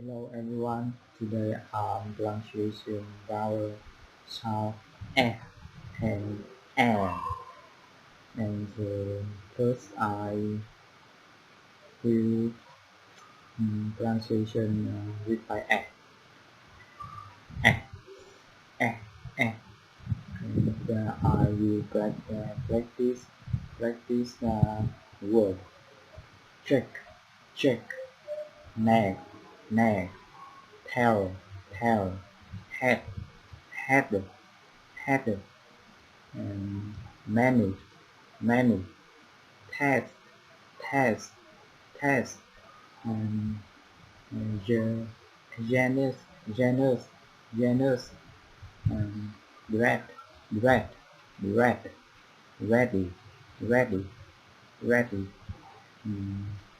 Hello everyone, today I'm pronunciation vowel sound F and L. And first I will pronunciation with by F, F, F, F. And I will practice word check, check, nag, nag, tell, tell, head, head, head, and manage, manage, test, test, test, and genus, genus, genus, and bread, bread, bread, ready, ready, ready,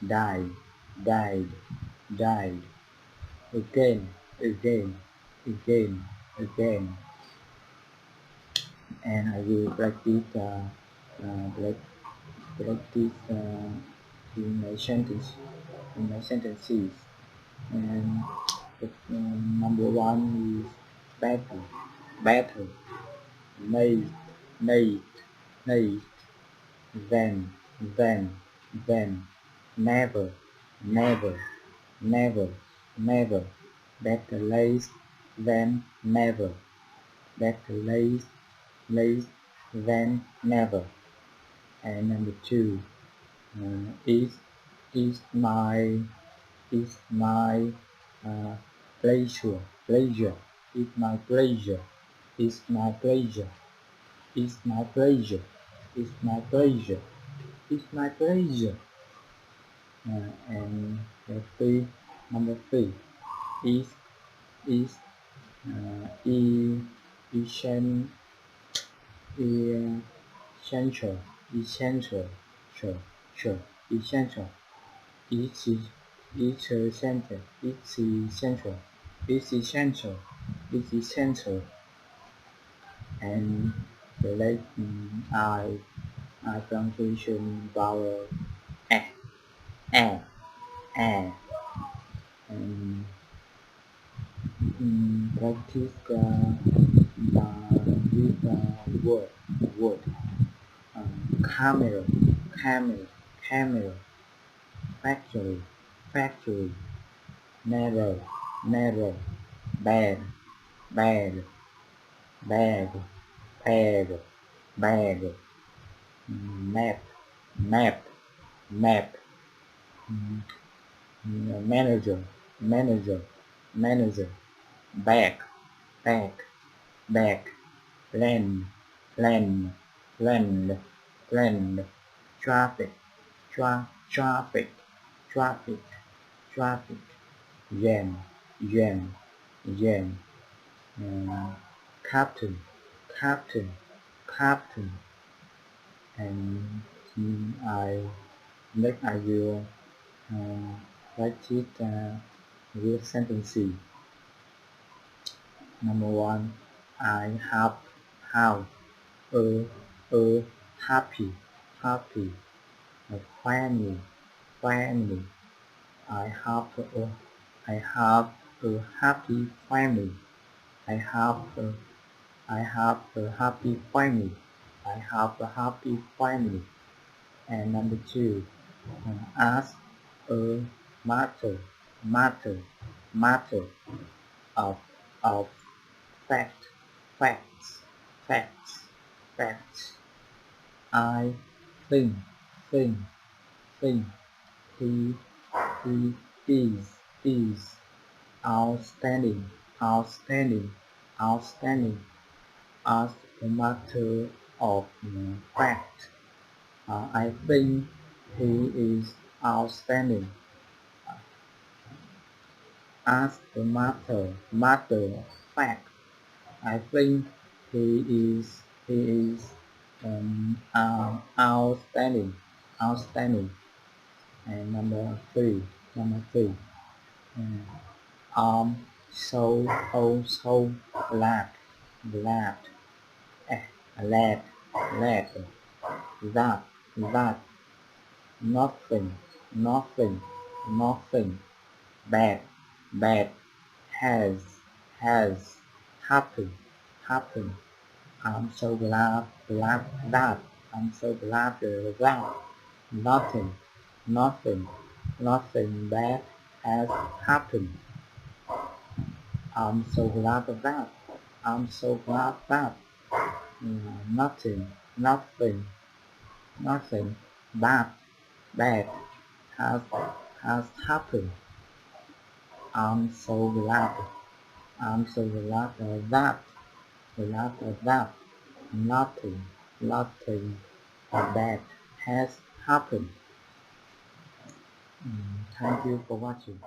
died, died, died, again, again, again, again, and I will practice practice in my sentences. And number one is battle, battle, made, made, made, then, never, never, never, never, better late than never, better late than never. And number two, is my is my pleasure, pleasure, is my pleasure, is my pleasure, is my pleasure, is my pleasure, is my pleasure. And number three is essential, essential, essential, essential. Each center, each essential, each essential, each essential, and select I pronunciation vowel a, a, a, and practice with word, camera, camera, camera, factory, factory, narrow, narrow, bag, bag, bag, bag, bag, map, map, map, manager, manager, manager, back, back, back, land, land, land, land, traffic, traffic, traffic, traffic, jam, jam, jam, captain, captain, captain, and I will write it with sentences. Number one, I have a happy, happy, a family, family. I have I have a happy family. I have a happy family. I have a happy family. And number two, ask a matter, matter, matter of fact, facts, facts, facts. I think, think, think. He is outstanding, outstanding, outstanding. As a matter of fact, I think he is outstanding. As a matter of fact, I think he is outstanding, outstanding. And number three, so glad, glad, glad, glad, that, nothing, nothing, nothing, bad, bad has happened. I'm so glad that. I'm so glad that nothing, nothing bad has happened. I'm so glad of that. I'm so glad that nothing, nothing bad has happened. I'm so glad. I'm so glad of that. Glad of that. Nothing bad has happened. Thank you for watching.